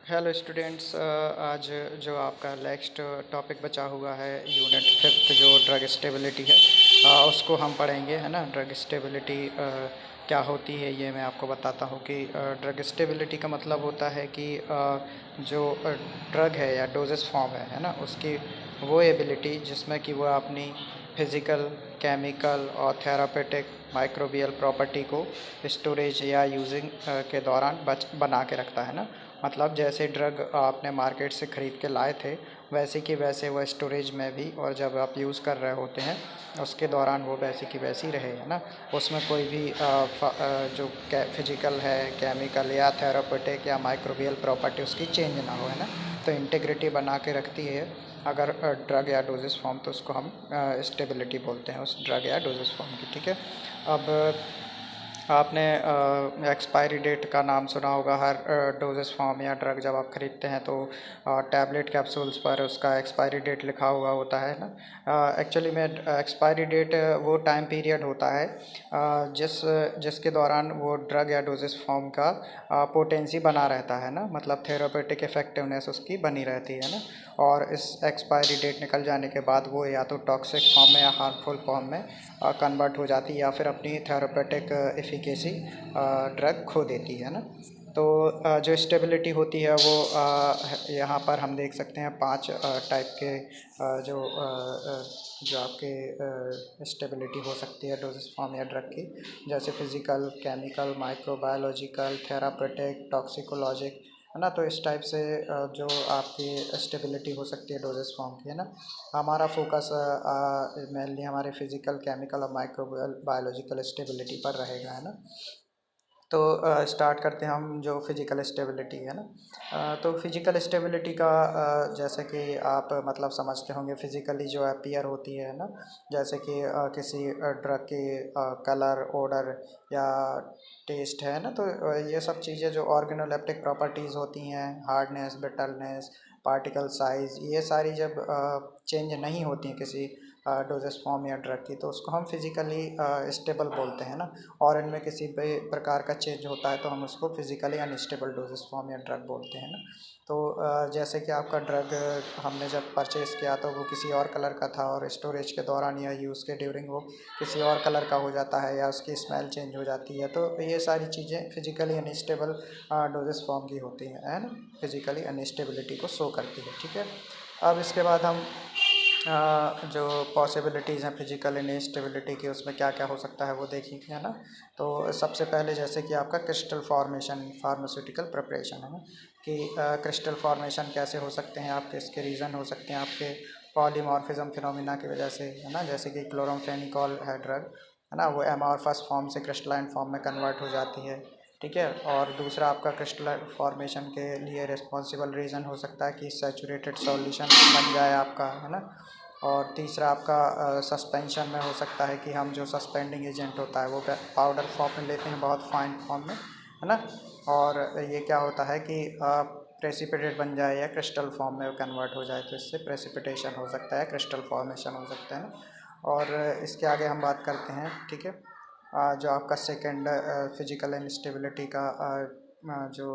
Hello students, आज जो आपका नेक्स्ट टॉपिक बचा हुआ है यूनिट फिफ्थ जो ड्रग स्टेबिलिटी है, उसको हम पढ़ेंगे, है ना। ड्रग स्टेबिलिटी क्या होती है ये मैं आपको बताता हूँ कि ड्रग स्टेबिलिटी का मतलब होता है कि जो ड्रग है या डोजेस फॉर्म है ना, उसकी वो एबिलिटी जिसमें कि वह अपनी फिज़िकल, केमिकल और थेरापेटिक माइक्रोबियल प्रॉपर्टी को स्टोरेज या यूजिंग के दौरान बना के रखता है ना। मतलब जैसे ड्रग आपने मार्केट से ख़रीद के लाए थे, वैसे की वैसे वो स्टोरेज में भी, और जब आप यूज़ कर रहे होते हैं उसके दौरान वो वैसी की वैसी रहे, है ना। उसमें कोई भी जो फिजिकल है, केमिकल या थेरापेटिक या माइक्रोबियल प्रॉपर्टी उसकी चेंज ना हो, है ना। तो इंटीग्रिटी बना के रखती है अगर ड्रग या डोजेस फॉर्म, तो उसको हम स्टेबिलिटी बोलते हैं उस ड्रग या डोजेस फॉर्म की, ठीक है। अब आपने एक्सपायरी डेट का नाम सुना होगा। हर डोजेस फॉर्म या ड्रग जब आप ख़रीदते हैं तो टैबलेट कैप्सूल्स पर उसका एक्सपायरी डेट लिखा हुआ होता है ना। एक्चुअली में एक्सपायरी डेट वो टाइम पीरियड होता है जिसके दौरान वो ड्रग या डोजेस फॉर्म का पोटेंसी बना रहता है ना, मतलब थेरापेटिक इफेक्टिवनेस उसकी बनी रहती है ना। और इस एक्सपायरी डेट निकल जाने के बाद वो या तो टॉक्सिक फॉर्म में या हार्मफुल फॉर्म में कन्वर्ट हो जाती है या फिर अपनी थेरापेटिक एफिकेसी ड्रग खो देती है ना। तो जो स्टेबिलिटी होती है वो यहाँ पर हम देख सकते हैं 5 टाइप के जो आपके स्टेबिलिटी हो सकती है डोजेस फॉर्म या ड्रग की, जैसे फिजिकल, केमिकल, माइक्रोबायोलॉजिकल, थेरापेटिक, टॉक्सिकोलॉजिक, है ना। तो इस टाइप से जो आपकी स्टेबिलिटी हो सकती है डोजेस फॉर्म की, है ना। हमारा फोकस मेनली हमारे फिजिकल, केमिकल और माइक्रोबियल बायोलॉजिकल स्टेबिलिटी पर रहेगा, है ना। तो स्टार्ट करते हैं हम जो फिजिकल स्टेबिलिटी है ना। तो फिजिकल स्टेबिलिटी का जैसे कि आप मतलब समझते होंगे, फिजिकली जो अपीयर होती है ना, जैसे कि किसी ड्रग की कलर, ओडर या टेस्ट है ना। तो ये सब चीज़ें जो ऑर्गेनोलेप्टिक प्रॉपर्टीज़ होती हैं, हार्डनेस, ब्रिटलनेस, पार्टिकल साइज़, ये सारी जब चेंज नहीं होती हैं किसी डोजेस फॉर्म या ड्रग की, तो उसको हम फिज़िकली स्टेबल बोलते हैं ना। और इनमें किसी भी प्रकार का चेंज होता है तो हम उसको फिज़िकली अनस्टेबल डोजेस फॉर्म या ड्रग बोलते हैं ना। तो जैसे कि आपका ड्रग हमने जब परचेज़ किया तो वो किसी और कलर का था, और स्टोरेज के दौरान या यूज़ के ड्यूरिंग वो किसी और कलर का हो जाता है या उसकी स्मेल चेंज हो जाती है, तो ये सारी चीज़ें फिज़िकली अनस्टेबल डोजेस फॉर्म की होती हैं, है ना। फिज़िकली अनस्टेबिलिटी को शो करती है, ठीक है। अब इसके बाद हम जो पॉसिबिलिटीज़ हैं फिजिकल इनस्टेबिलिटी की, उसमें क्या क्या हो सकता है वो देखेंगे, है ना। तो सबसे पहले जैसे कि आपका क्रिस्टल फॉर्मेशन, फार्मास्यूटिकल प्रिपरेशन, है ना, कि क्रिस्टल फॉर्मेशन कैसे हो सकते हैं आपके, इसके रीज़न हो सकते हैं आपके पॉलीमॉर्फिज्म फिनोमिना की वजह से, है ना। जैसे कि क्लोरामफेनिकॉल है ड्रग, है ना, वो एमॉर्फस फॉर्म से क्रिस्टलाइन फॉर्म में कन्वर्ट हो जाती है, ठीक है। और दूसरा आपका क्रिस्टल फॉर्मेशन के लिए रिस्पॉन्सिबल रीज़न हो सकता है कि सैचुरेटेड सॉल्यूशन बन जाए आपका, है ना। और तीसरा आपका सस्पेंशन में हो सकता है कि हम जो सस्पेंडिंग एजेंट होता है वो पाउडर फॉर्म में लेते हैं, बहुत फाइन फॉर्म में, है ना। और ये क्या होता है कि प्रेसिपिटेट बन जाए या क्रिस्टल फॉर्म में कन्वर्ट हो जाए, तो इससे प्रेसिपिटेशन हो सकता है, क्रिस्टल फॉर्मेशन हो सकता है ना। और इसके आगे हम बात करते हैं, ठीक है। जो आपका सेकेंड फिजिकल इंस्टेबिलिटी का जो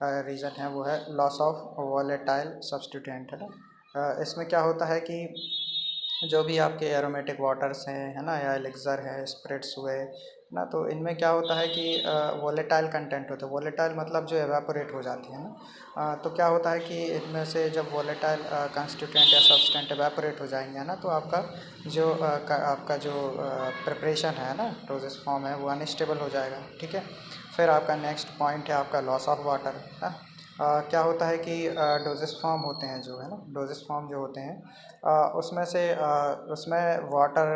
रीज़न है वो है लॉस ऑफ वॉलेटाइल सब्स्टिट्यूएंट, है ना। इसमें क्या होता है कि जो भी आपके एरोमेटिक वाटर्स हैं, है ना, या एलिक्सर है, स्प्रिट्स हुए ना, तो इनमें क्या होता है कि वोलेटाइल कंटेंट होता है। वोलेटाइल मतलब जो एवापोरेट हो जाती है ना। तो क्या होता है कि इनमें से जब वोलेटाइल कंस्टिट्यूएंट या सब्सटेंट एवापोरेट हो जाएंगे ना, तो आपका जो प्रिपरेशन है ना, डोजेस फॉर्म है, वो अनस्टेबल हो जाएगा, ठीक है। फिर आपका नेक्स्ट पॉइंट है आपका लॉस ऑफ वाटर, है। क्या होता है कि डोजेस फॉर्म होते हैं जो, है ना, डोजेस फॉर्म जो होते हैं उसमें वाटर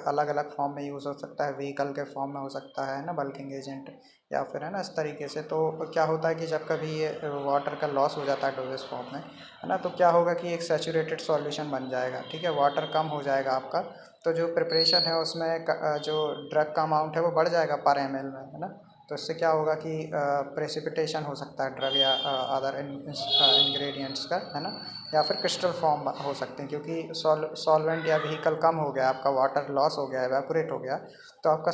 अलग अलग फॉर्म में यूज़ हो सकता है, व्हीकल के फॉर्म में हो सकता है ना, बल्किंग एजेंट, या फिर, है ना, इस तरीके से। तो क्या होता है कि जब कभी ये वाटर का लॉस हो जाता है डोजेस फॉर्म में, है ना, तो क्या होगा कि एक सैचुरेटेड सॉल्यूशन बन जाएगा, ठीक है, वाटर कम हो जाएगा आपका। तो जो प्रिपरेशन है उसमें जो ड्रग का अमाउंट है वो बढ़ जाएगा पर एम एल में, है ना। तो इससे क्या होगा कि प्रेसिपिटेशन हो सकता है ड्रग या अदर इंग्रेडिएंट्स का, है ना, या फिर क्रिस्टल फॉर्म हो सकते हैं, क्योंकि सॉल्वेंट या व्हीकल कम हो गया, आपका वाटर लॉस हो गया, एवेपोरेट हो गया, तो आपका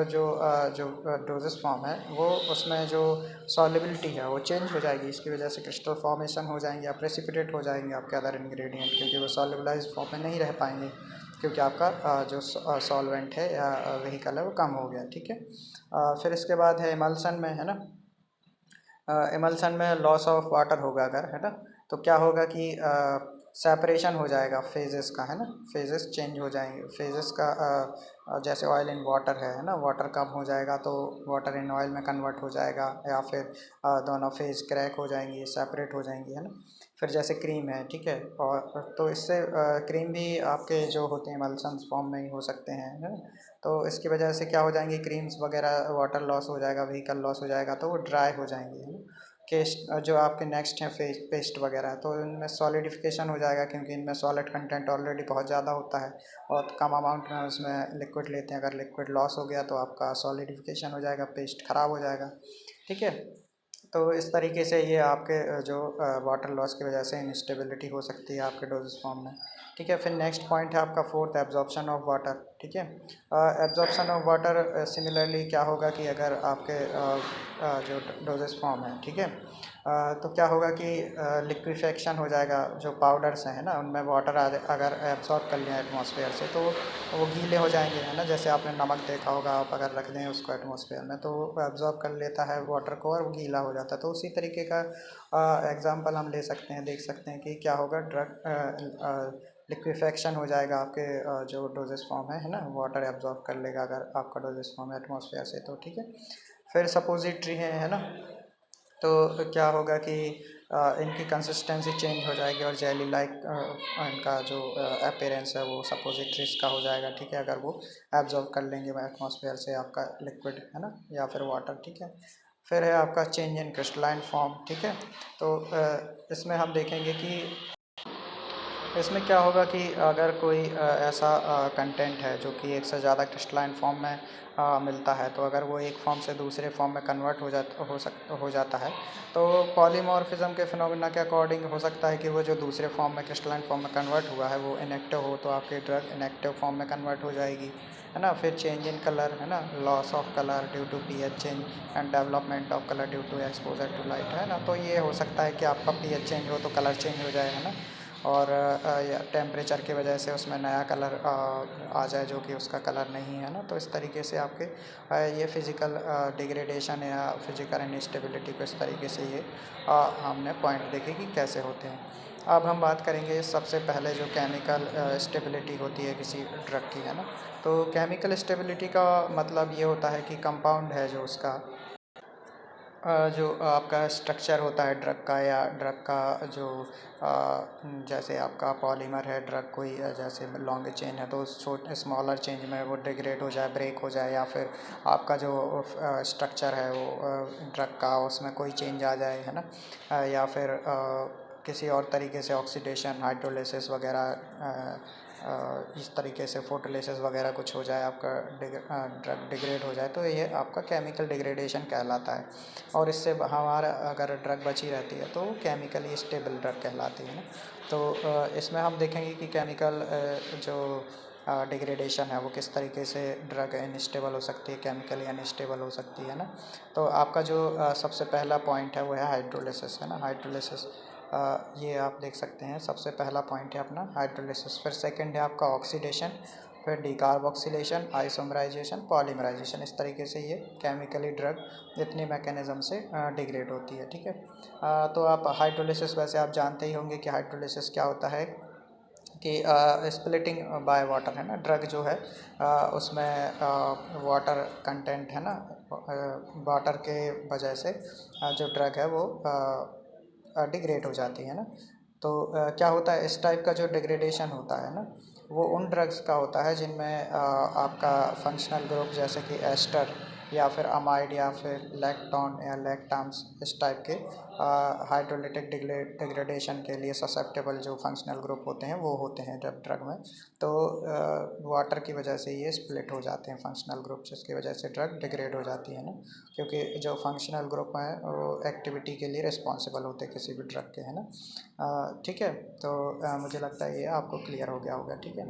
जो डोजेस फॉर्म है वो उसमें जो सॉलिबिलिटी है वो चेंज हो जाएगी। इसकी वजह से क्रिस्टल फॉर्मेशन हो जाएंगे या प्रेसिपिटेट हो जाएंगे आपके अदर इंग्रेडिएंट, क्योंकि वो सॉलिबलाइज फॉर्म में नहीं रह पाएंगे, क्योंकि आपका जो सॉल्वेंट है या व्हीकल है वो कम हो गया। ठीक है। फिर इसके बाद है इमल्सन में, है ना, इमल्सन में लॉस ऑफ वाटर होगा अगर, है ना, तो क्या होगा कि सेपरेशन हो जाएगा फेजेस का, है ना, फेजेस चेंज हो जाएंगे, फेजेस का जैसे ऑयल इन वाटर है ना, वाटर कम हो जाएगा तो वाटर इन ऑयल में कन्वर्ट हो जाएगा, या फिर दोनों फेज क्रैक हो जाएंगी, सेपरेट हो जाएंगी, है ना। फिर जैसे क्रीम है, ठीक है, और तो इससे क्रीम भी आपके जो होते हैं इमल्सन्स फॉर्म में ही हो सकते हैं, है ना। तो इसकी वजह से क्या हो जाएंगी, क्रीम्स वगैरह, वाटर लॉस हो जाएगा, व्हीकल लॉस हो जाएगा, तो वो ड्राई हो जाएंगे, है ना। केस्ट जो आपके नेक्स्ट हैं फेस पेस्ट वगैरह, तो इनमें सॉलिडिफिकेशन हो जाएगा, क्योंकि इनमें सॉलिड कंटेंट ऑलरेडी बहुत ज़्यादा होता है और कम अमाउंट में उसमें लिक्विड लेते हैं। अगर लिक्विड लॉस हो गया तो आपका सॉलिडिफिकेशन हो जाएगा, पेस्ट ख़राब हो जाएगा। ठीक है। तो इस तरीके से ये आपके जो वाटर लॉस की वजह से इंस्टेबिलिटी हो सकती है आपके डोजेस फॉर्म में। ठीक है। फिर नेक्स्ट पॉइंट है आपका फोर्थ, एब्जॉर्प्शन ऑफ वाटर। ठीक है। एब्जॉर्प्शन ऑफ वाटर सिमिलरली क्या होगा कि अगर आपके जो डोजेस फॉर्म है, ठीक है, तो क्या होगा कि लिक्विफेक्शन हो जाएगा, जो पाउडर्स हैं, है ना, उनमें वाटर अगर एब्जॉर्ब कर लिया एटमॉस्फेयर से तो वो गीले हो जाएंगे, है ना। जैसे आपने नमक देखा होगा, आप अगर रख दें उसको एटमॉस्फेयर में तो वो एब्जॉर्ब कर लेता है वाटर को और वो गीला हो जाता है। तो उसी तरीके का एग्जांपल हम ले सकते हैं, देख सकते हैं कि क्या होगा, ड्रग लिक्विफेक्शन हो जाएगा आपके जो डोजेस फॉर्म है ना, वाटर एब्जॉर्ब कर लेगा अगर आपका डोजेस फॉर्म है एटमॉस्फेयर से, तो ठीक है। फिर सपोजिट्री है ना, तो क्या होगा कि इनकी कंसिस्टेंसी चेंज हो जाएगी और जेली लाइक इनका जो अपेरेंस है वो सपोजिट्रीज का हो जाएगा। ठीक है, अगर वो एब्जॉर्ब कर लेंगे एटमॉस्फेयर से आपका लिक्विड, है ना, या फिर वाटर। ठीक है। फिर है आपका चेंज इन क्रिस्टलाइन फॉर्म। ठीक है। तो इसमें हम देखेंगे कि इसमें क्या होगा कि अगर कोई ऐसा कंटेंट है जो कि एक से ज़्यादा क्रिस्टलाइन फॉर्म में मिलता है, तो अगर वो एक फॉर्म से दूसरे फॉर्म में कन्वर्ट हो जाता है, तो पॉलीमॉर्फिज्म के फिनोमेना के अकॉर्डिंग हो सकता है कि वो जो दूसरे फॉर्म में क्रिस्टलाइन फॉर्म में कन्वर्ट हुआ है वो इनएक्टिव हो, तो आपकी ड्रग इनएक्टिव फॉर्म में कन्वर्ट हो जाएगी, है ना। फिर चेंज इन कलर, है ना, loss of colour due to pH change and development of colour due to exposure to light, है ना। तो ये हो सकता है कि आपका पीएच चेंज हो तो कलर चेंज हो जाए, है ना, और या टेम्परेचर की वजह से उसमें नया कलर आ जाए जो कि उसका कलर नहीं है ना। तो इस तरीके से आपके ये फिज़िकल डिग्रेडेशन या फिज़िकल इनस्टेबिलिटी को इस तरीके से ये हमने पॉइंट देखे कि कैसे होते हैं। अब हम बात करेंगे सबसे पहले जो केमिकल स्टेबिलिटी होती है किसी ड्रग की, है ना। तो केमिकल स्टेबिलिटी का मतलब ये होता है कि कंपाउंड है जो उसका जो आपका स्ट्रक्चर होता है ड्रग का, या ड्रग का जो जैसे आपका पॉलीमर है ड्रग कोई जैसे लॉन्ग चेन है, तो छोटे स्मॉलर चेंज में वो डिग्रेड हो जाए, ब्रेक हो जाए, या फिर आपका जो स्ट्रक्चर है वो ड्रग का उसमें कोई चेंज आ जाए, है ना, या फिर किसी और तरीके से ऑक्सीडेशन, हाइड्रोलिसिस वगैरह इस तरीके से फोटोलिसिस वगैरह कुछ हो जाए, आपका ड्रग डिग्रेड हो जाए, तो ये आपका केमिकल डिग्रेडेशन कहलाता है। और इससे हमारा अगर ड्रग बची रहती है तो केमिकली स्टेबल ड्रग कहलाती है ना। तो इसमें हम देखेंगे कि केमिकल जो डिग्रेडेशन है वो किस तरीके से ड्रग अनस्टेबल हो सकती है, केमिकली अनस्टेबल हो सकती है ना। तो आपका जो सबसे पहला पॉइंट है वो है हाइड्रोलिसिस, है ना, हाइड्रोलिसिस। ये आप देख सकते हैं, सबसे पहला पॉइंट है अपना हाइड्रोलिसिस। फिर सेकंड है आपका ऑक्सीडेशन, फिर डिकार्बोक्सिलेशन, आइसोमराइजेशन, पॉलीमराइजेशन। इस तरीके से ये केमिकली ड्रग इतनी मैकेनिज्म से डिग्रेड होती है। ठीक है। तो आप हाइड्रोलिसिस, वैसे आप जानते ही होंगे कि हाइड्रोलिसिस क्या होता है, कि स्प्लिटिंग बाय वाटर, है ना, ड्रग जो है उसमें वाटर कंटेंट, है ना, वाटर के वजह से जो ड्रग है वो डिग्रेड हो जाती है ना। तो क्या होता है, इस टाइप का जो डिग्रेडेशन होता है ना, वो उन ड्रग्स का होता है जिनमें आपका फंक्शनल ग्रुप जैसे कि एस्टर या फिर अमाइड या फिर लैक्टोन या लैक्टाम्स, इस टाइप के हाइड्रोलिटिक डिग्रेडेशन के लिए ससेप्टेबल जो फंक्शनल ग्रुप होते हैं वो होते हैं जब ड्रग में। तो वाटर की वजह से ये स्प्लिट हो जाते हैं फंक्शनल ग्रुप, जिसकी वजह से ड्रग डिग्रेड हो जाती है ना, क्योंकि जो फंक्शनल ग्रुप हैं वो एक्टिविटी के लिए रिस्पॉन्सिबल होते हैं किसी भी ड्रग के, है ना। ठीक है, तो मुझे लगता है ये आपको क्लियर हो गया होगा। ठीक है,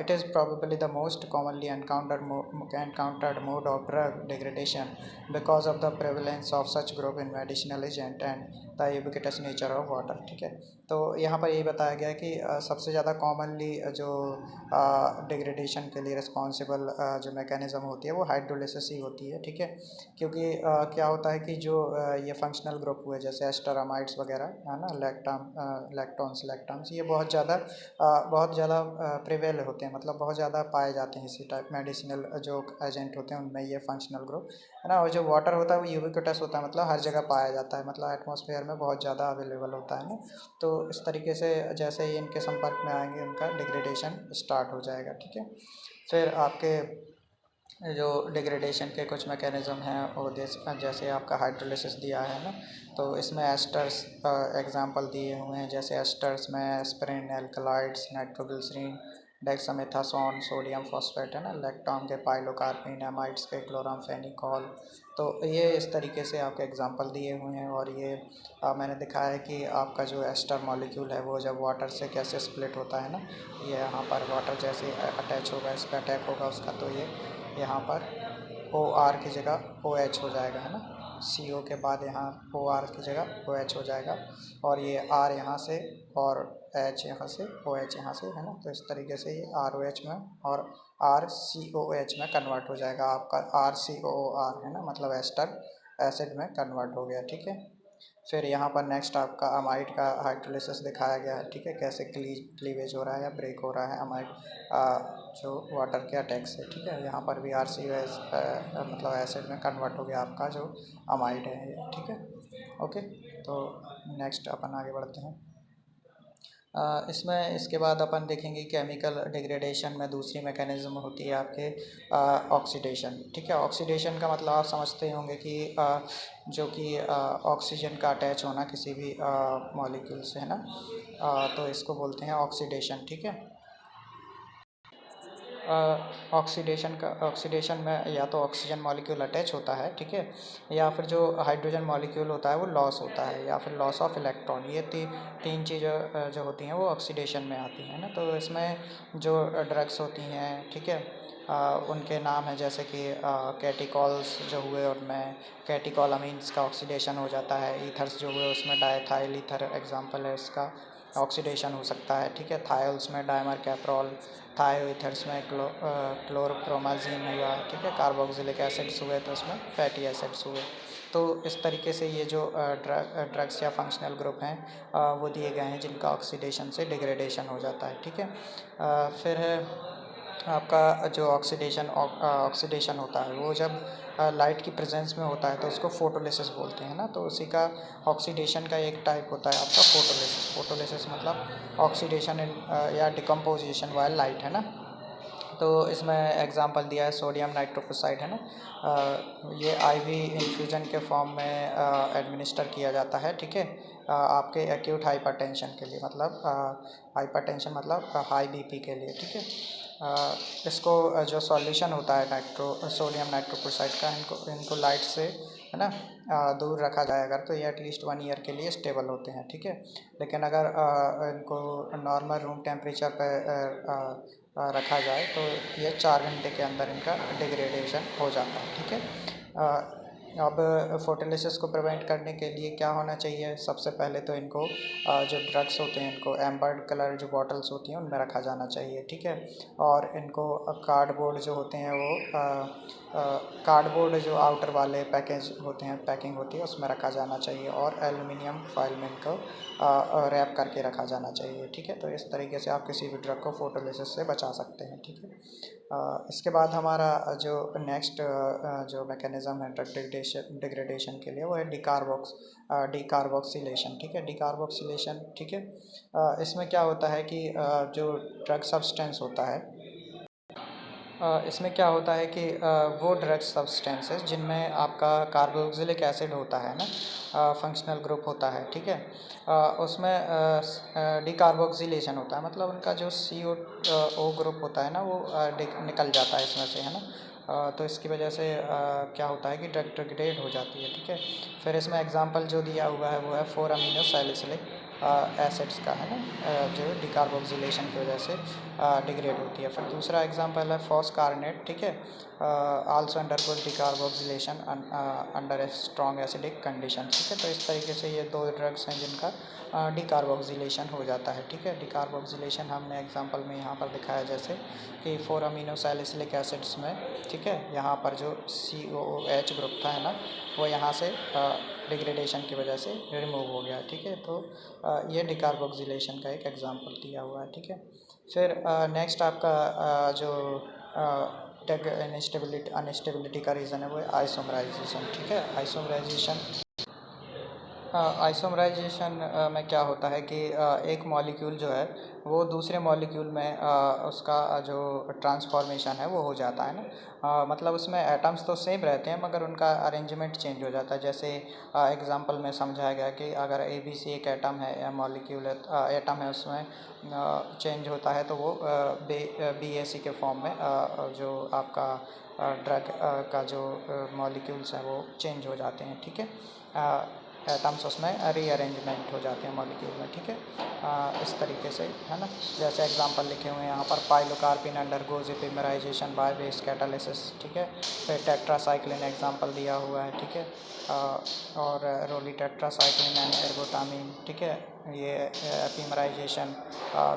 it is probably the most commonly encountered mode of drug degradation because of the prevalence of such group in medicinal agent and the ubiquitous nature of water। ठीक है, तो यहाँ पर यही बताया गया है कि सबसे ज़्यादा कॉमनली जो डिग्रेडेशन के लिए रिस्पॉन्सिबल जो मैकेनिज़्म होती है वो हाइड्रोलिसिस ही होती है। ठीक है, क्योंकि क्या होता है कि जो ये फंक्शनल ग्रुप हुए जैसे एस्टरामाइड्स वगैरह, है ना, लैक्टॉन्स, ये बहुत ज़्यादा प्रिवेल होते हैं, मतलब बहुत ज़्यादा पाए जाते हैं इसी टाइप मेडिसिनल जो एजेंट होते हैं उनमें ये फंक्शनल ग्रुप, है ना। और जो वाटर होता है वो यूबिक्विटस होता है, मतलब हर जगह पाया जाता है, मतलब एटमॉस्फेयर में बहुत ज़्यादा अवेलेबल होता है ना। तो इस तरीके से जैसे ही इनके संपर्क में आएंगे उनका डिग्रेडेशन स्टार्ट हो जाएगा। ठीक है, फिर आपके जो डिग्रेडेशन के कुछ मैकेनिज़्म हैं और जैसे आपका हाइड्रोलिसिस दिया है ना, तो इसमें एस्टर्स एग्जांपल दिए हुए हैं, जैसे एस्टर्स में aspirin, alkaloids, nitroglycerin, dexamethasone, sodium phosphate, है ना, लैक्टोम के पाइलोकार्पिन, एमाइड्स के क्लोरामफेनिकॉल। तो ये इस तरीके से आपके एग्जांपल दिए हुए हैं। और ये मैंने दिखाया है कि आपका जो एस्टर मॉलिक्यूल है वो जब वाटर से कैसे स्प्लिट होता है ना, ये यहाँ पर वाटर जैसे अटैच होगा, इस पर अटैक होगा उसका, तो ये यहाँ पर ओ आर की जगह ओ एच हो जाएगा, है ना। सी ओ के बाद यहाँ ओ आर की जगह ओ एच हो जाएगा, और ये आर यहाँ से और एच यहाँ से, ओ एच यहाँ से, है ना। तो इस तरीके से ये आर ओ एच में और आर सी ओ एच में कन्वर्ट हो जाएगा, आपका आर सी ओ आर, है ना, मतलब एस्टर एसिड में कन्वर्ट हो गया। ठीक है, फिर यहाँ पर नेक्स्ट आपका अमाइड का हाइड्रोलिसिस दिखाया गया है। ठीक है, कैसे क्लीवेज हो रहा है या ब्रेक हो रहा है अमाइड जो वाटर के अटैक से। ठीक है, यहाँ पर भी आर सी मतलब एसिड में कन्वर्ट हो गया आपका जो अमाइड है ये। ठीक है, ओके, तो नेक्स्ट अपन आगे बढ़ते हैं। इसमें इसके बाद अपन देखेंगे केमिकल डिग्रेडेशन में दूसरी मैकेनिज़्म होती है आपके ऑक्सीडेशन। ठीक है, ऑक्सीडेशन का मतलब आप समझते होंगे कि जो कि ऑक्सीजन का अटैच होना किसी भी मॉलिक्यूल से, है ना, तो इसको बोलते हैं ऑक्सीडेशन। ठीक है, ऑक्सीडेशन में या तो ऑक्सीजन मॉलिक्यूल अटैच होता है, ठीक है, या फिर जो हाइड्रोजन मॉलिक्यूल होता है वो लॉस होता है, या फिर लॉस ऑफ इलेक्ट्रॉन। ये तीन चीज़ें जो होती हैं वो ऑक्सीडेशन में आती हैं ना। तो इसमें जो ड्रग्स होती हैं, ठीक है, उनके नाम है जैसे कि कैटिकॉल्स जो हुए उनमें कैटिकॉल अमीन्स का ऑक्सीडेशन हो जाता है। ईथर्स जो हुए उसमें डायथाइल ईथर एग्जाम्पल है इसका, ऑक्सीडेशन हो सकता है। ठीक है, थायोल्स में डायमर कैप्रोल, थायो ईथर्स में क्लोरोप्रोमाजीन हुआ। ठीक है, कार्बोक्सिलिक एसिड्स हुए तो उसमें फैटी एसिड्स हुए। तो इस तरीके से ये जो ड्रग्स या फंक्शनल ग्रुप हैं वो दिए गए हैं जिनका ऑक्सीडेशन से डिग्रेडेशन हो जाता है। ठीक है, फिर है आपका जो ऑक्सीडेशन होता है वो जब लाइट की प्रेजेंस में होता है तो उसको फोटोलिसिस बोलते हैं ना। तो उसी का ऑक्सीडेशन का एक टाइप होता है आपका फोटोलिसिस मतलब ऑक्सीडेशन या डिकम्पोजिशन वाइल लाइट, है ना। तो इसमें एग्जांपल दिया है सोडियम नाइट्रोक्साइड, है ना। ये आईवी इन्फ्यूजन के फॉर्म में एडमिनिस्टर किया जाता है। ठीक है, आपके एक्यूट हाइपरटेंशन के लिए, मतलब हाइपरटेंशन मतलब हाई बीपी के लिए। ठीक है, इसको जो सॉल्यूशन होता है सोडियम नाइट्रोक्साइड का, इनको लाइट से, है ना, दूर रखा जाए अगर, तो ये एटलीस्ट 1 ईयर के लिए स्टेबल होते हैं। ठीक है, लेकिन अगर इनको नॉर्मल रूम टेम्परेचर पर रखा जाए तो ये 4 घंटे के अंदर इनका डिग्रेडेशन हो जाता है। ठीक है, अब फोटोलिसिस को प्रिवेंट करने के लिए क्या होना चाहिए, सबसे पहले तो इनको जो ड्रग्स होते हैं इनको एम्बर्ड कलर जो बॉटल्स होती हैं उनमें रखा जाना चाहिए। ठीक है, और इनको कार्डबोर्ड जो होते हैं वो कार्डबोर्ड जो आउटर वाले पैकेज होते हैं, पैकिंग होती है उसमें रखा जाना चाहिए, और एल्युमिनियम फॉइल में इनको रैप करके रखा जाना चाहिए। ठीक है, तो इस तरीके से आप किसी भी ड्रग को फोटोलिसिस से बचा सकते हैं। ठीक है, इसके बाद हमारा जो नेक्स्ट जो मैकेनिज़्म है ड्रग डिग्रेडेशन के लिए वो है डिकार्बोक्सिलेशन। ठीक है, डिकार्बोक्सिलेशन, ठीक है, इसमें क्या होता है कि जो ड्रग सब्सटेंस होता है इसमें क्या होता है कि वो ड्रग सब्सटेंसेस जिनमें आपका कार्बोक्सिलिक एसिड होता है ना, फंक्शनल ग्रुप होता है, ठीक है। उसमें डिकार्बोक्सिलेशन होता है, मतलब उनका जो CO ग्रुप होता है ना वो निकल जाता है इसमें से, है ना। तो इसकी वजह से क्या होता है कि ड्रग डिग्रेड हो जाती है, ठीक है। फिर इसमें एग्जांपल जो दिया हुआ है वो है 4 अमीनो सैलिसिलिक एसिड्स का, है ना, जो डिकार्बोक्सिलेशन की वजह से डिग्रेड होती है। फिर दूसरा एग्जांपल है फॉस्कारनेट, ठीक है, also undergoes decarboxylation under a strong acidic condition, ठीक है। तो इस तरीके से ये दो ड्रग्स हैं जिनका डिकार्बोक्सिलेशन हो जाता है, ठीक है। डिकार्बोक्सिलेशन हमने एग्जांपल में यहाँ पर दिखाया जैसे कि 4 अमीनो सैलिसिलिक एसिड्स में, ठीक है, यहाँ पर जो COOH ग्रुप था, है ना, वो यहाँ से डिग्रेडेशन की वजह से रिमूव हो गया, ठीक है। तो ये डिकार्बोक्सिलेशन का एक एग्जांपल दिया हुआ है, ठीक है। फिर नेक्स्ट आपका जो ड्रग अनस्टेबिलिटी का रीज़न है वो है आइसोमराइजेशन, ठीक है। आइसोमराइजेशन में क्या होता है कि एक मॉलिक्यूल जो है वो दूसरे मॉलिक्यूल में उसका जो ट्रांसफॉर्मेशन है वो हो जाता है ना। मतलब उसमें एटम्स तो सेम रहते हैं मगर उनका अरेंजमेंट चेंज हो जाता है। जैसे एग्जांपल में समझाया गया कि अगर ABC एक एटम है या मॉलिक्यूल है, एटम है, उसमें चेंज होता है तो वो BAC के फॉर्म में जो आपका ड्रग का जो मॉलिक्यूल्स हैं वो चेंज हो जाते हैं, ठीक है। एटम्स उसमें रीअरेंजमेंट हो जाते हैं मॉलिक्यूल में, ठीक है। इस तरीके से, है ना। जैसे एग्जांपल लिखे हुए हैं यहाँ पर pilocarpine undergoes epimerization by base catalysis, ठीक है। फिर टेट्रासाइक्लिन एग्जांपल दिया हुआ है, ठीक है। और रोली टेट्रासाइक्लिन एंड एर्गोटामिन, ठीक है, ये एपिमराइजेशन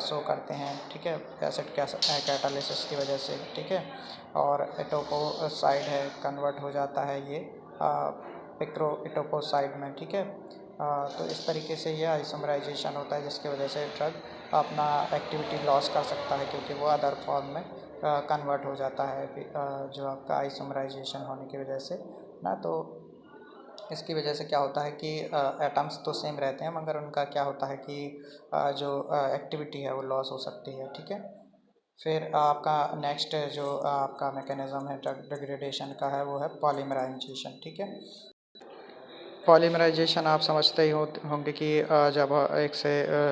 शो करते हैं, ठीक है, एसिड कैटालिसिस की वजह से, ठीक है। और एटोपोसाइड है, कन्वर्ट हो जाता है ये एटोपोसाइड में, ठीक है। तो इस तरीके से ये आइसोमराइजेशन होता है जिसकी वजह से ड्रग अपना एक्टिविटी लॉस कर सकता है क्योंकि वो अदर फॉर्म में कन्वर्ट हो जाता है जो आपका आइसोमराइजेशन होने की वजह से ना। तो इसकी वजह से क्या होता है कि एटम्स तो सेम रहते हैं मगर उनका क्या होता है कि जो एक्टिविटी है वो लॉस हो सकती है, ठीक है। फिर आपका नेक्स्ट जो आपका मैकेनिज़्म है ड्रग डिग्रेडेशन का है वो है पॉलीमराइजेशन, ठीक है। पॉलीमराइजेशन आप समझते ही होंगे कि जब एक से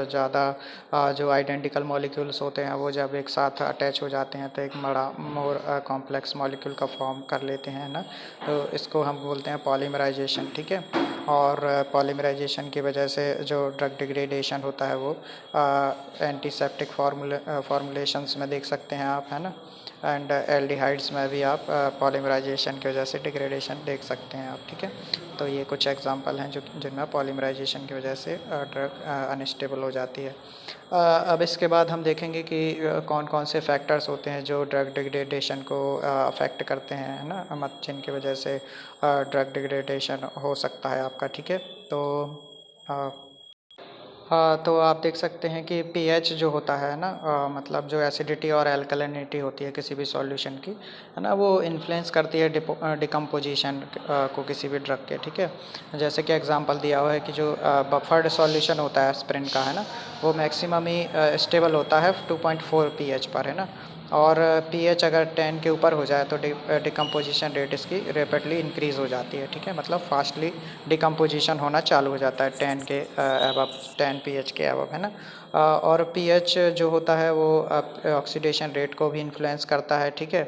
ज़्यादा जो आइडेंटिकल मॉलिक्यूल्स होते हैं वो जब एक साथ अटैच हो जाते हैं तो एक बड़ा मोर कॉम्प्लेक्स मॉलिक्यूल का फॉर्म कर लेते हैं ना। तो इसको हम बोलते हैं पॉलीमराइजेशन, ठीक है। और पॉलीमराइजेशन की वजह से जो ड्रग डिग्रेडेशन होता है वो एंटीसेप्टिक फार्मूलेशंस में देख सकते हैं आप, है ना। एंड एल्डिहाइड्स में भी आप पॉलीमराइजेशन की वजह से डिग्रेडेशन देख सकते हैं आप, ठीक है। तो ये कुछ एग्जांपल हैं जो जिनमें पॉलीमराइजेशन की वजह से ड्रग अनस्टेबल हो जाती है। अब इसके बाद हम देखेंगे कि कौन कौन से फैक्टर्स होते हैं जो ड्रग डिग्रेडेशन को अफेक्ट करते हैं, है ना, जिनकी वजह से ड्रग डिग्रेडेशन हो सकता है आपका, ठीक है। तो अ, हाँ, तो आप देख सकते हैं कि पीएच जो होता है ना, मतलब जो एसिडिटी और अल्कलिनिटी होती है किसी भी सॉल्यूशन की, है ना, वो इन्फ्लुएंस करती है डिकम्पोजिशन को किसी भी ड्रग के, ठीक है। जैसे कि एग्जांपल दिया हुआ है कि जो बफर्ड सॉल्यूशन होता है एस्पिरिन का, है ना, वो मैक्सिमम ही स्टेबल होता है 2.4 पीएच पर, है ना। और पीएच अगर 10 के ऊपर हो जाए तो डिकम्पोजिशन रेट इसकी रैपिडली इंक्रीज़ हो जाती है, ठीक है, मतलब फास्टली डिकम्पोजिशन होना चालू हो जाता है 10 के अबव, 10 पीएच के अबव, है ना। और पीएच जो होता है वो ऑक्सीडेशन रेट को भी इन्फ्लुएंस करता है, ठीक है।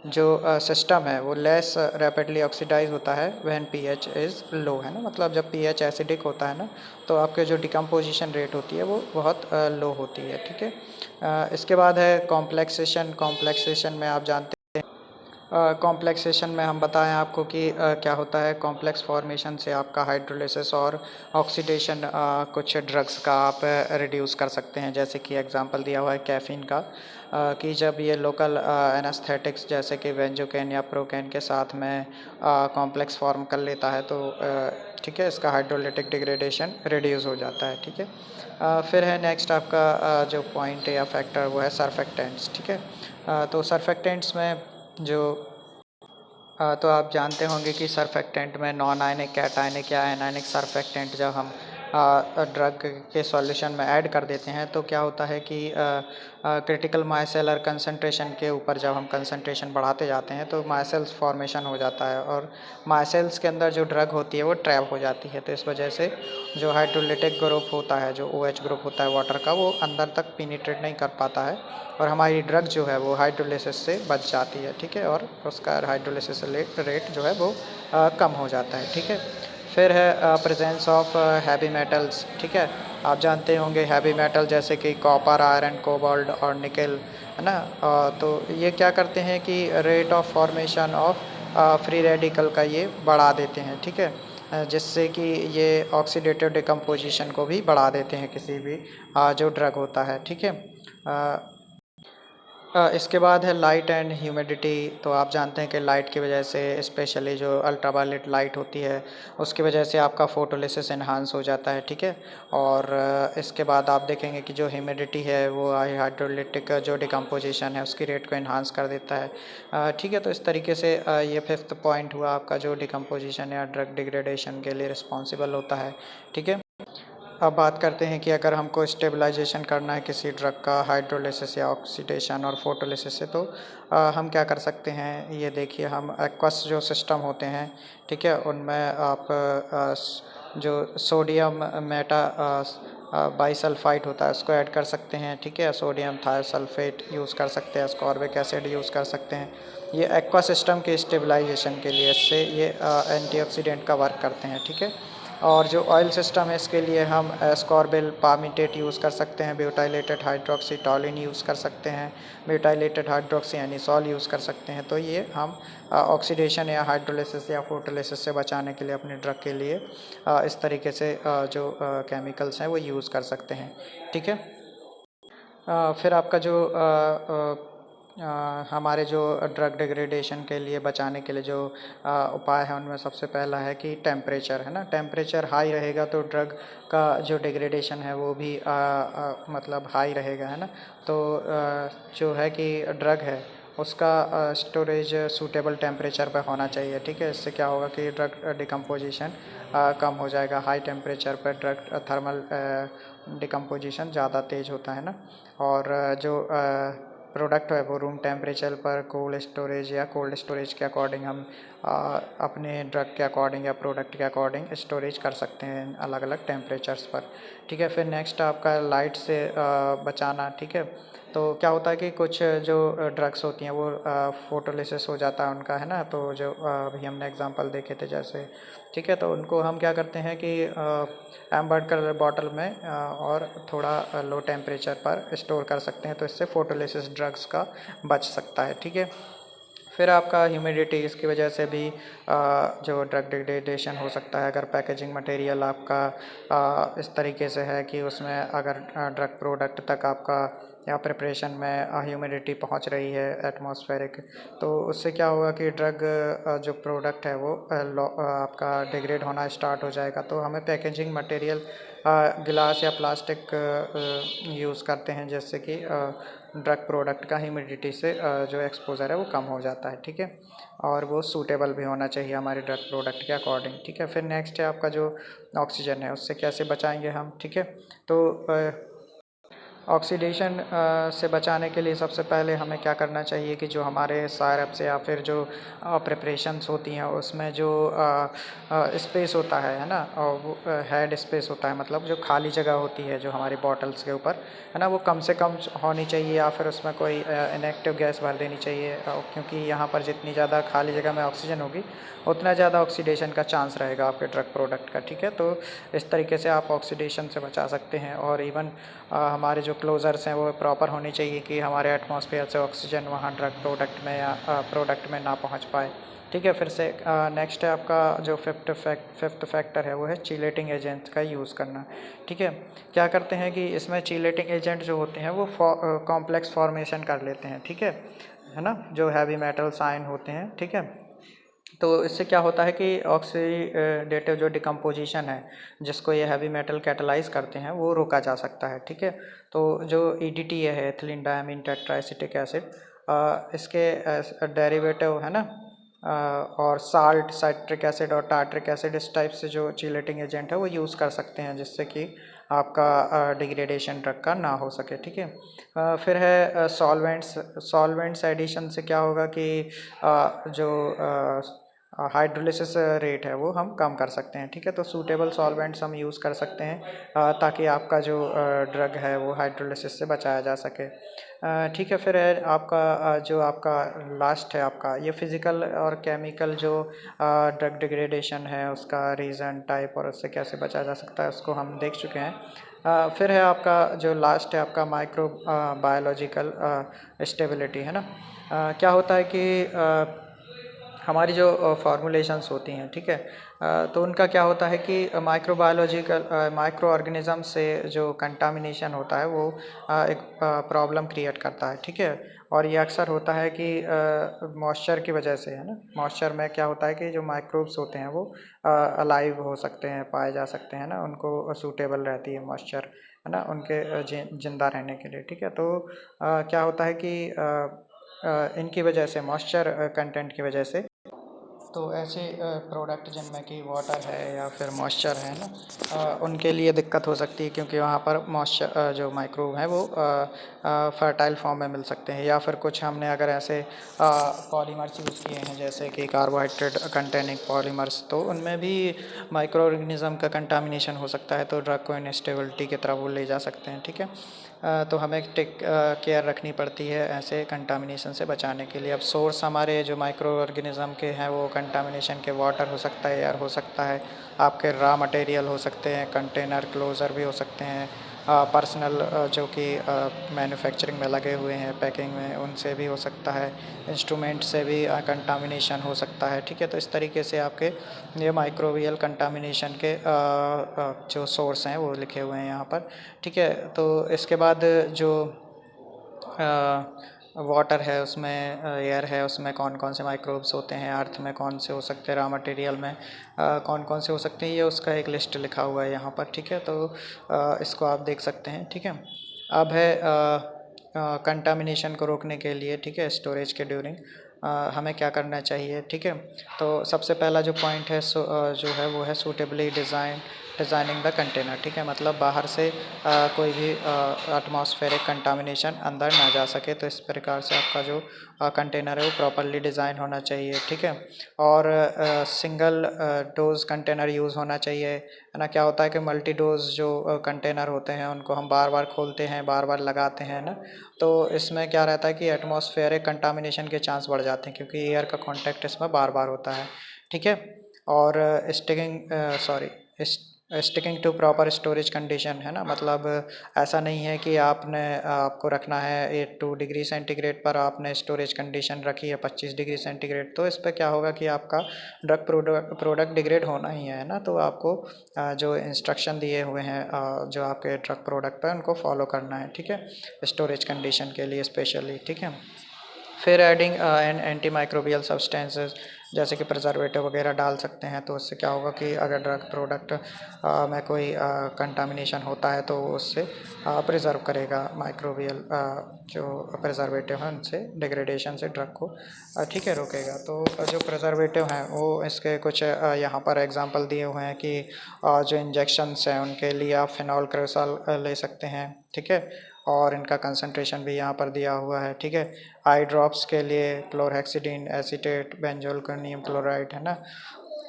जो सिस्टम है वो लेस रैपिडली ऑक्सीडाइज होता है व्हेन पीएच इज़ लो, है ना, मतलब जब पीएच एसिडिक होता है ना तो आपके जो डिकम्पोजिशन रेट होती है वो बहुत लो होती है, ठीक है। इसके बाद है कॉम्प्लेक्सेशन में आप जानते कॉम्प्लेक्सेशन में हम बताएं आपको कि क्या होता है। कॉम्प्लेक्स फॉर्मेशन से आपका हाइड्रोलिसिस और ऑक्सीडेशन कुछ ड्रग्स का आप रिड्यूस कर सकते हैं। जैसे कि एग्जांपल दिया हुआ है कैफ़ीन का, कि जब ये लोकल एनेस्थेटिक्स जैसे कि वेंजोकेन या प्रोकेन के साथ में कॉम्प्लेक्स फॉर्म कर लेता है तो ठीक है, इसका हाइड्रोलिटिक डिग्रेडेशन रिड्यूस हो जाता है, ठीक है। फिर है नेक्स्ट आपका जो पॉइंट या फैक्टर वो है सरफेक्टेंट्स, ठीक है। तो सरफेक्टेंट्स में जो तो आप जानते होंगे कि सरफेक्टेंट में नॉन आयनिक, कैटायनिक या एनायनिक सरफेक्टेंट जब हम ड्रग के सॉल्यूशन में ऐड कर देते हैं तो क्या होता है कि क्रिटिकल माइसेलर कंसंट्रेशन के ऊपर जब हम कंसंट्रेशन बढ़ाते जाते हैं तो माइसेल्स फॉर्मेशन हो जाता है और माइसेल्स के अंदर जो ड्रग होती है वो ट्रैप हो जाती है। तो इस वजह से जो हाइड्रोलिटिक ग्रुप होता है, जो OH ग्रुप होता है वाटर का, वो अंदर तक पेनिट्रेट नहीं कर पाता है और हमारी ड्रग जो है वो हाइड्रोलिसिस से बच जाती है। ठीक है, और उसका हाइड्रोलिसिस रेट जो है वो कम हो जाता है। ठीक है, फिर है प्रेजेंस ऑफ हैवी मेटल्स। ठीक है, आप जानते होंगे हैवी मेटल जैसे कि कॉपर, आयरन, कोबाल्ट और निकल, है ना। तो ये क्या करते हैं कि rate of formation of free radical का ये बढ़ा देते हैं। ठीक है, जिससे कि ये ऑक्सीडेटिव डिकम्पोजिशन को भी बढ़ा देते हैं किसी भी जो ड्रग होता है। ठीक है, इसके बाद है लाइट एंड ह्यूमिडिटी। तो आप जानते हैं कि लाइट की वजह से, स्पेशली जो अल्ट्रावायलेट लाइट होती है, उसकी वजह से आपका फोटोलिसिस इन्हांस हो जाता है। ठीक है, और इसके बाद आप देखेंगे कि जो ह्यूमिडिटी है वो हाइड्रोलिटिक जो डिकम्पोजिशन है उसकी रेट को इन्हांस कर देता है। ठीक है, तो इस तरीके से ये 5th पॉइंट हुआ आपका जो डिकम्पोजिशन या ड्रग डिग्रेडेशन के लिए रिस्पॉन्सिबल होता है। ठीक है, अब बात करते हैं कि अगर हमको स्टेबलाइजेशन करना है किसी ड्रग का हाइड्रोलिसिस या ऑक्सीडेशन और फोटोलिसिस से, तो हम क्या कर सकते हैं, ये देखिए, हम एक्वस जो सिस्टम होते हैं, ठीक है, उनमें आप जो सोडियम मेटा बाईसल्फाइड होता है उसको ऐड कर सकते हैं। ठीक है, सोडियम थायोसल्फेट यूज़ कर सकते हैं, अस्कॉर्बिक एसिड यूज़ कर सकते हैं। ये एक्वा सिस्टम के स्टेबलाइजेशन के लिए, इससे ये एंटीऑक्सीडेंट का वर्क करते हैं। ठीक है, और जो ऑयल सिस्टम है इसके लिए हम एस्कॉर्बिल पामीटेट यूज़ कर सकते हैं, ब्यूटाइलेटेड हाइड्रोक्सी टॉलिन यूज़ कर सकते हैं, ब्यूटाइलेटेड हाइड्रोक्सी एनिसॉल यूज़ कर सकते हैं। तो ये हम ऑक्सीडेशन या हाइड्रोलिसिस या फोटोलिसिस से बचाने के लिए अपने ड्रग के लिए इस तरीके से जो केमिकल्स हैं वो यूज़ कर सकते हैं। ठीक है, फिर आपका जो हमारे जो ड्रग डिग्रेडेशन के लिए बचाने के लिए जो उपाय है उनमें सबसे पहला है कि टेम्परेचर, है ना। टेम्परेचर हाई रहेगा तो ड्रग का जो डिग्रेडेशन है वो भी मतलब हाई रहेगा, है ना। तो जो है कि ड्रग है उसका स्टोरेज सूटेबल टेम्परेचर पर होना चाहिए। ठीक है, इससे क्या होगा कि ड्रग डिकम्पोजिशन कम हो जाएगा। हाई टेम्परेचर पर ड्रग थर्मल डिकम्पोजिशन ज़्यादा तेज़ होता है ना। और जो प्रोडक्ट है वो रूम टेम्परेचर पर कोल्ड स्टोरेज या कोल्ड स्टोरेज के अकॉर्डिंग हम अपने ड्रग के अकॉर्डिंग या प्रोडक्ट के अकॉर्डिंग स्टोरेज कर सकते हैं अलग अलग टेम्परेचर्स पर। ठीक है, फिर नेक्स्ट आपका लाइट से बचाना। ठीक है, तो क्या होता है कि कुछ जो ड्रग्स होती हैं वो फोटोलिसिस हो जाता है उनका, है ना। तो जो अभी हमने एग्जांपल देखे थे जैसे, ठीक है, तो उनको हम क्या करते हैं कि एम्बर्ड कलर बॉटल में और थोड़ा लो टेम्परेचर पर स्टोर कर सकते हैं, तो इससे फोटोलिसिस ड्रग्स का बच सकता है। ठीक है, फिर आपका ह्यूमिडिटी, इसकी वजह से भी जो ड्रग डिग्रेडेशन हो सकता है। अगर पैकेजिंग मटेरियल आपका इस तरीके से है कि उसमें अगर ड्रग प्रोडक्ट तक आपका या प्रिपरेशन में ह्यूमिडिटी पहुंच रही है एटमॉस्फेरिक, तो उससे क्या होगा कि ड्रग जो प्रोडक्ट है वो आपका डिग्रेड होना स्टार्ट हो जाएगा। तो हमें पैकेजिंग मटेरियल गिलास या प्लास्टिक यूज़ करते हैं, जिससे कि ड्रग प्रोडक्ट का ह्यूमिडिटी से जो एक्सपोज़र है वो कम हो जाता है। ठीक है, और वो सूटेबल भी होना चाहिए हमारे ड्रग प्रोडक्ट के अकॉर्डिंग। ठीक है, फिर नेक्स्ट है आपका जो ऑक्सीजन है, उससे कैसे बचाएंगे हम। ठीक है, तो ऑक्सीडेशन से बचाने के लिए सबसे पहले हमें क्या करना चाहिए कि जो हमारे सायरप से या फिर जो प्रिपरेशंस होती हैं उसमें जो स्पेस होता है ना, और वो हेड स्पेस होता है, मतलब जो खाली जगह होती है जो हमारी बॉटल्स के ऊपर, है ना, वो कम से कम होनी चाहिए, या फिर उसमें कोई इनएक्टिव गैस भर देनी चाहिए, क्योंकि यहाँ पर जितनी ज़्यादा खाली जगह में ऑक्सीजन होगी उतना ज़्यादा ऑक्सीडेशन का चांस रहेगा आपके ड्रग प्रोडक्ट का। ठीक है, तो इस तरीके से आप ऑक्सीडेशन से बचा सकते हैं। और इवन हमारे जो क्लोज़र्स हैं वो प्रॉपर होनी चाहिए कि हमारे एटमॉस्फेयर से ऑक्सीजन वहाँ ड्रग प्रोडक्ट में या प्रोडक्ट में ना पहुँच पाए। ठीक है, फिर से नेक्स्ट है आपका जो फिफ्थ फैक्टर है वो है चीलेटिंग एजेंट्स का यूज़ करना। ठीक है, क्या करते हैं कि इसमें चीलेटिंग एजेंट जो होते हैं वो कॉम्प्लेक्स फॉर्मेशन कर लेते हैं। ठीक है ना, जो हैवी मेटल्स आयन होते हैं। ठीक है, तो इससे क्या होता है कि ऑक्सीडेटिव जो डिकम्पोजिशन है जिसको ये हैवी मेटल कैटलाइज करते हैं वो रोका जा सकता है। ठीक है, तो जो EDTA है, एथिलीन डायमीन टेट्राएसिटिक एसिड, इसके डेरिवेटिव है ना, और साल्ट, साइट्रिक एसिड और टार्ट्रिक एसिड, इस टाइप से जो चीलेटिंग एजेंट है वो यूज़ कर सकते हैं, जिससे कि आपका डिग्रेडेशन ड्रग का ना हो सके। ठीक है। फिर है सॉल्वेंट्स। सॉल्वेंट्स एडिशन से क्या होगा कि जो हाइड्रोलिसिस रेट है वो हम कम कर सकते हैं। ठीक है। तो सूटेबल सॉल्वेंट्स हम यूज़ कर सकते हैं ताकि आपका जो ड्रग है वो हाइड्रोलिसिस से बचाया जा सके। ठीक है। फिर है आपका जो आपका लास्ट है आपका ये फिज़िकल और केमिकल जो ड्रग डिग्रेडेशन है उसका रीज़न, टाइप और उससे कैसे बचा जा सकता है उसको हम देख चुके हैं। फिर है आपका जो लास्ट है आपका माइक्रो बायोलॉजिकल स्टेबिलिटी, है ना। क्या होता है कि हमारी जो फॉर्मुलेशंस होती हैं, ठीक है, तो उनका क्या होता है कि माइक्रोबायोलॉजिकल माइक्रो ऑर्गेनिज़म से जो कंटामिनेशन होता है वो एक प्रॉब्लम क्रिएट करता है। ठीक है। और ये अक्सर होता है कि मॉइस्चर की वजह से, है ना। मॉइस्चर में क्या होता है कि जो माइक्रोब्स होते हैं वो अलाइव हो सकते हैं, पाए जा सकते हैं ना, उनको सूटेबल रहती है मॉइस्चर, है ना, उनके जिंदा रहने के लिए। ठीक है। तो क्या होता है कि इनकी वजह से, मॉइस्चर कंटेंट की वजह से, तो ऐसे प्रोडक्ट जिनमें कि वाटर है या फिर मॉइस्चर है ना, उनके लिए दिक्कत हो सकती है, क्योंकि वहाँ पर मॉइस्चर जो माइक्रोब हैं वो फर्टाइल फॉर्म में मिल सकते हैं। या फिर कुछ हमने अगर ऐसे पॉलीमर्स यूज़ किए हैं जैसे कि कार्बोहाइड्रेट कंटेनिंग पॉलीमर्स, तो उनमें भी माइक्रो ऑर्गेनिज़म का कंटामिनेशन हो सकता है, तो ड्रग को इनस्टेबिलिटी की तरफ वो ले जा सकते हैं। ठीक है। तो हमें टेक केयर रखनी पड़ती है ऐसे कंटामिनेशन से बचाने के लिए। अब सोर्स हमारे जो माइक्रो ऑर्गेनिज़म के हैं वो कंटामिनेशन के वाटर हो सकता है, एयर हो सकता है, आपके रॉ मटेरियल हो सकते हैं, कंटेनर क्लोज़र भी हो सकते हैं, पर्सनल जो कि मैन्युफैक्चरिंग में लगे हुए हैं, पैकिंग में, उनसे भी हो सकता है, इंस्ट्रूमेंट से भी कंटामिनेशन हो सकता है। ठीक है। तो इस तरीके से आपके ये माइक्रोबियल कंटामिनेशन के जो सोर्स हैं वो लिखे हुए हैं यहाँ पर। ठीक है। तो इसके बाद जो वाटर है उसमें, एयर है उसमें कौन कौन से माइक्रोब्स होते हैं, अर्थ में कौन से हो सकते हैं, रॉ मटेरियल में कौन कौन से हो सकते हैं, ये उसका एक लिस्ट लिखा हुआ है यहाँ पर। ठीक है। तो इसको आप देख सकते हैं। ठीक है। अब है कंटामिनेशन को रोकने के लिए, ठीक है, स्टोरेज के ड्यूरिंग हमें क्या करना चाहिए। ठीक है। तो सबसे पहला जो पॉइंट है जो है वो है सूटेबली डिज़ाइनिंग द कंटेनर। ठीक है। मतलब बाहर से कोई भी एटमॉस्फेरिक कंटामिनेशन अंदर ना जा सके, तो इस प्रकार से आपका जो कंटेनर है वो प्रॉपरली डिज़ाइन होना चाहिए। ठीक है। और सिंगल डोज कंटेनर यूज़ होना चाहिए, है ना। क्या होता है कि मल्टी डोज जो कंटेनर होते हैं उनको हम बार बार खोलते हैं, बार बार लगाते हैं ना, तो इसमें क्या रहता है कि एटमॉस्फेरिक कंटामिनेशन के चांस बढ़ जाते हैं, क्योंकि एयर का कांटेक्ट इसमें बार बार होता है। ठीक है। और sticking to proper storage condition, है ना। मतलब ऐसा नहीं है कि आपको रखना है 82 डिग्री सेंटीग्रेड पर, आपने स्टोरेज कंडीशन रखी है 25 डिग्री सेंटीग्रेड, तो इस पर क्या होगा कि आपका ड्रग प्रोडक्ट डिग्रेड होना ही है ना। तो आपको जो इंस्ट्रक्शन दिए हुए हैं जो आपके ड्रग प्रोडक्ट पर, उनको फॉलो करना है। ठीक है। स्टोरेज कंडीशन के लिए स्पेशली। ठीक है। फिर adding and anti microbial substances जैसे कि प्रिजर्वेटिव वगैरह डाल सकते हैं, तो उससे क्या होगा कि अगर ड्रग प्रोडक्ट में कोई कंटामिनेशन होता है तो वो उससे प्रिजर्व करेगा, माइक्रोबियल जो प्रिजर्वेटिव हैं उनसे डिग्रेडेशन से ड्रग को ठीक है रोकेगा। तो जो प्रिजर्वेटिव हैं वो इसके कुछ यहाँ पर एग्जांपल दिए हुए हैं कि जो इंजेक्शन्स हैं उनके लिए आप फिनॉल क्रेसॉल ले सकते हैं। ठीक है। और इनका कंसंट्रेशन भी यहाँ पर दिया हुआ है। ठीक है। आई ड्रॉप्स के लिए क्लोरहेक्सिडिन एसीटेट, बेंजोइलकोनियम क्लोराइड, है ना।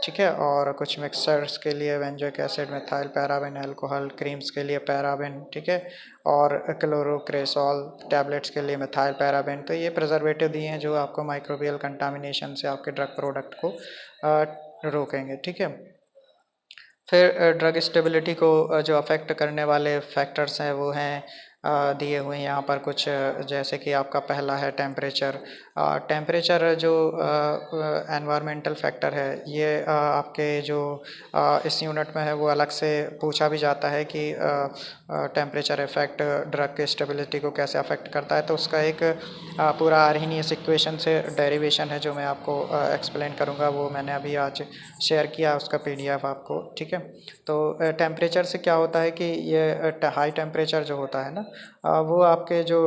ठीक है। और कुछ मिक्सर्स के लिए benzoic acid, methyl paraben alcohol, creams के लिए पैराबिन। ठीक है। और क्लोरोक्रेसॉल टैबलेट्स के लिए मिथाइल पैराबिन। तो ये प्रिजर्वेटिव दिए हैं जो आपको माइक्रोबियल कंटामिनेशन से आपके ड्रग प्रोडक्ट को रोकेंगे। ठीक है। फिर ड्रग स्टेबिलिटी को जो अफेक्ट करने वाले फैक्टर्स हैं वो हैं दिए हुए हैं यहाँ पर कुछ, जैसे कि आपका पहला है टेम्परेचर। टेम्परेचर जो एनवायरमेंटल फैक्टर है, ये आपके जो इस यूनिट में है वो अलग से पूछा भी जाता है कि टेम्परेचर इफेक्ट ड्रग के स्टेबिलिटी को कैसे अफेक्ट करता है। तो उसका एक पूरा आर्हीनियस इक्वेशन से डेरिवेशन है जो मैं आपको एक्सप्लेन करूँगा, वो मैंने अभी आज शेयर किया उसका पीडीएफ आपको। ठीक है। तो टेम्परेचर से क्या होता है कि ये हाई टेम्परेचर जो होता है ना, वो आपके जो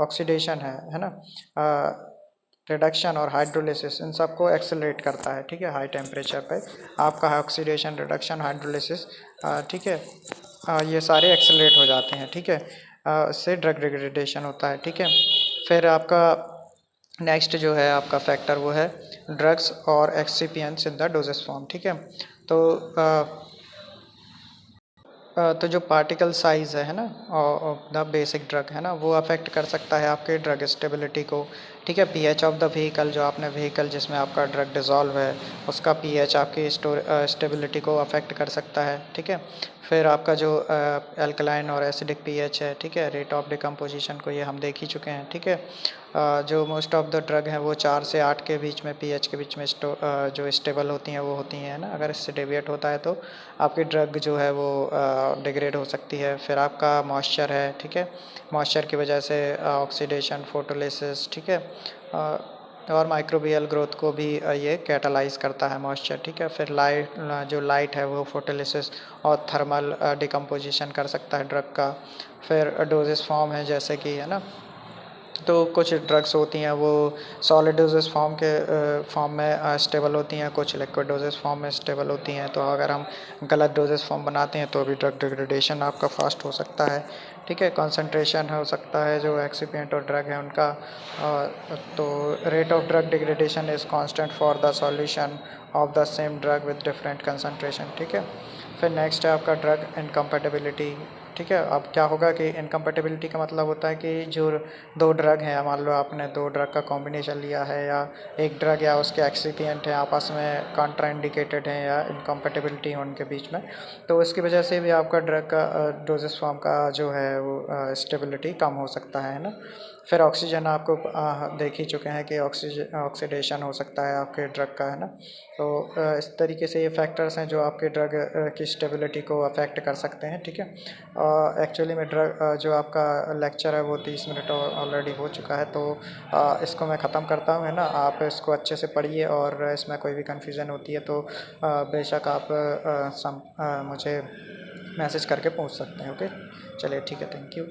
ऑक्सीडेशन है ना, रिडक्शन और हाइड्रोलिसिस, इन सबको एक्सेलरेट करता है, ठीक है। हाई टेम्परेचर पे आपका ऑक्सीडेशन, रिडक्शन, हाइड्रोलिसिस, ठीक है, ये सारे एक्सेलरेट हो जाते हैं, ठीक है। इससे ड्रग डिग्रेडेशन होता है, ठीक है। फिर आपका नेक्स्ट जो है आपका फैक्टर वो है ड्रग्स और excipients in the doses form, ठीक है। तो तो जो पार्टिकल साइज़ है ना द बेसिक ड्रग है ना, वो अफेक्ट कर सकता है आपके ड्रग स्टेबिलिटी को, ठीक है। पीएच ऑफ द व्हीकल, जो आपने व्हीकल जिसमें आपका ड्रग डिज़ोल्व है उसका पीएच आपकी स्टेबिलिटी को अफेक्ट कर सकता है, ठीक है। फिर आपका जो एल्कलाइन और एसिडिक पीएच है, ठीक है, रेट ऑफ डिकम्पोजिशन को ये हम देख ही चुके हैं, ठीक है। जो मोस्ट ऑफ द ड्रग हैं वो 4 से 8 के बीच में पीएच के बीच में जो स्टेबल होती हैं वो होती हैं ना। अगर इससे डेविएट होता है तो आपकी ड्रग जो है वो डिग्रेड हो सकती है। फिर आपका मॉइस्चर है, ठीक है, मॉइस्चर की वजह से ऑक्सीडेशन, फोटोलिसिस, ठीक है, और माइक्रोबियल ग्रोथ को भी ये कैटालाइज करता है मॉइस्चर, ठीक है। फिर जो लाइट है वो फोटोलिसिस और थर्मल डिकम्पोजिशन कर सकता है ड्रग का। फिर डोजेस फॉर्म है जैसे कि है ना, तो कुछ ड्रग्स होती हैं वो सॉलिड डोजेस फॉर्म में स्टेबल होती हैं, कुछ लिक्विड डोजेस फॉर्म में स्टेबल होती हैं। तो अगर हम गलत डोजेस फॉर्म बनाते हैं तो भी ड्रग डिग्रेडेशन आपका फास्ट हो सकता है, ठीक है। कंसंट्रेशन हो सकता है जो एक्सिपिएंट और ड्रग है उनका। तो rate of drug degradation is constant for the solution of the same drug with different concentration, ठीक है। फिर नेक्स्ट है आपका ड्रग इनकम्पेटिबिलिटी, ठीक है। अब क्या होगा कि इनकम्पेटिबिलिटी का मतलब होता है कि जो दो ड्रग हैं, मान लो आपने दो ड्रग का कॉम्बिनेशन लिया है या एक ड्रग या उसके एक्सिपिएंट हैं आपस में कॉन्ट्राइंडिकेटेड हैं या इनकम्पेटिबिलिटी है उनके बीच में, तो इसकी वजह से भी आपका ड्रग का डोजेस फॉर्म का जो है वो स्टेबिलिटी कम हो सकता है ना। फिर ऑक्सीजन आपको देख ही चुके हैं कि ऑक्सीडेशन हो सकता है आपके ड्रग का, है ना। तो इस तरीके से ये फैक्टर्स हैं जो आपके ड्रग की स्टेबिलिटी को अफेक्ट कर सकते हैं, ठीक है। एक्चुअली में ड्रग जो आपका लेक्चर है वो 30 मिनट ऑलरेडी हो चुका है, तो इसको मैं ख़त्म करता हूँ, है ना। आप इसको अच्छे से पढ़िए और इसमें कोई भी कन्फ्यूज़न होती है तो बेशक आप मुझे मैसेज करके पूछ सकते हैं, ओके। चलिए ठीक है, थैंक यू।